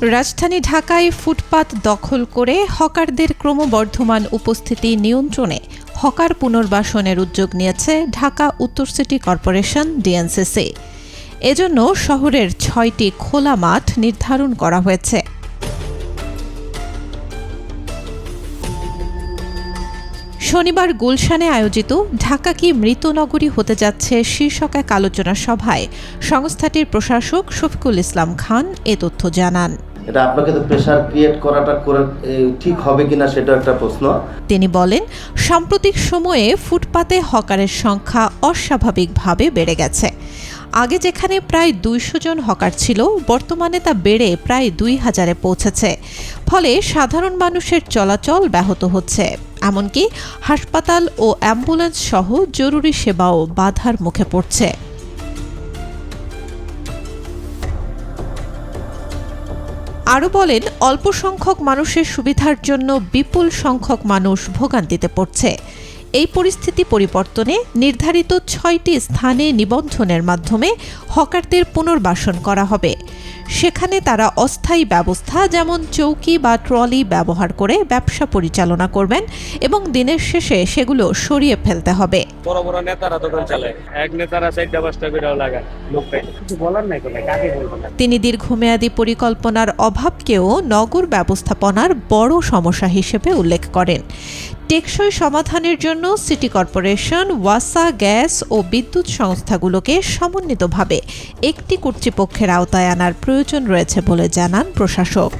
রাজধানী ঢাকায় ফুটপাত দখল করে হকারদের ক্রমবর্ধমান উপস্থিতি নিয়ন্ত্রণে হকার পুনর্বাসনের উদ্যোগ নিয়েছে ঢাকা উত্তর সিটি কর্পোরেশন ডিএনসিসি। এজন্য শহরের ৬টি খোলা মাঠ নির্ধারণ করা হয়েছে। শনিবার গুলশানে আয়োজিত ঢাকা কি মৃত নগরী হতে যাচ্ছে শীর্ষক এক আলোচনা সভায় সংস্থাটির প্রশাসক শফিকুল ইসলাম খান এ তথ্য জানান। এটা আপনাকে তো প্রেসার ক্রিয়েট করাটা ঠিক হবে কিনা সেটা একটা প্রশ্ন। তিনি বলেন, সাম্প্রতিক সময়ে ফুটপাতে হকারের সংখ্যা অস্বাভাবিকভাবে বেড়ে গেছে। আগে যেখানে প্রায় ২০০ জন হকার ছিল, বর্তমানে তা বেড়ে প্রায় ২,০০০-এ পৌঁছেছে। ফলে সাধারণ মানুষের চলাচল ব্যাহত হচ্ছে, এমনকি হাসপাতাল ও অ্যাম্বুলেন্স সহ জরুরি সেবাও বাধার মুখে পড়ছে। আরও বলেন, অল্প সংখ্যক মানুষের সুবিধার জন্য বিপুল সংখ্যক মানুষ ভোগান্তিতে পড়ছে। এই পরিস্থিতি পরিবর্তনে নির্ধারিত ৬টি স্থানে নিবন্ধনের মাধ্যমে হকারদের পুনর্বাসন করা হবে। সেখানে তারা অস্থায়ী ব্যবস্থা যেমন চৌকি বা ট্রলি ব্যবহার করে ব্যবসা পরিচালনা করবেন এবং দিনের শেষে সেগুলো সরিয়ে ফেলতে হবে। বড় বড় নেতারা দোকান চালায়, এক নেতারা ৪টা-৫টা করেও লাগায়, লোকটাই কিছু বলার নাই, কাকে বলবেন। তিনি দীর্ঘমেয়াদী পরিকল্পনার অভাবকেও নগর ব্যবস্থাপনার বড় সমস্যা হিসেবে উল্লেখ করেন। টেকসই সমাধানের জন্য সিটি কর্পোরেশন, ওয়াসা, গ্যাস ও বিদ্যুৎ সংস্থাগুলোকে সমন্বিতভাবে একটি কর্তৃপক্ষের আওতায় আনার প্রয়োজন রয়েছে বলে জানান প্রশাসক।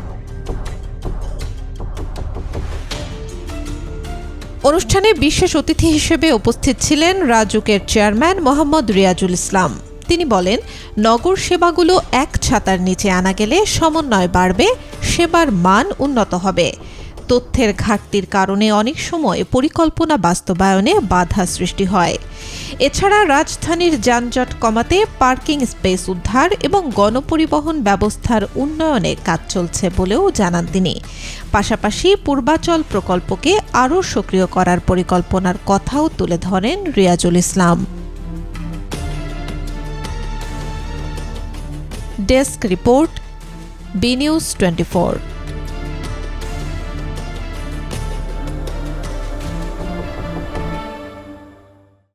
অনুষ্ঠানে বিশেষ অতিথি হিসেবে উপস্থিত ছিলেন রাজুকের চেয়ারম্যান মোহাম্মদ রিয়াজুল ইসলাম। তিনি বলেন, নগর সেবাগুলো এক ছাতার নিচে আনা গেলে সমন্বয় বাড়বে, সেবার মান উন্নত হবে। তথ্যের ঘাটতির কারণে অনেক সময় পরিকল্পনা বাস্তবায়নে বাধা সৃষ্টি হয়। এছাড়া রাজধানীর যানজট কমাতে পার্কিং স্পেস উদ্ধার এবং গণপরিবহন ব্যবস্থার উন্নয়নে কাজ চলছে বলেও জানান তিনি। পাশাপাশি পূর্বাচল প্রকল্পকে আরও সক্রিয় করার পরিকল্পনার কথাও তুলে ধরেন Riazul Islam. Desk report, B news 24।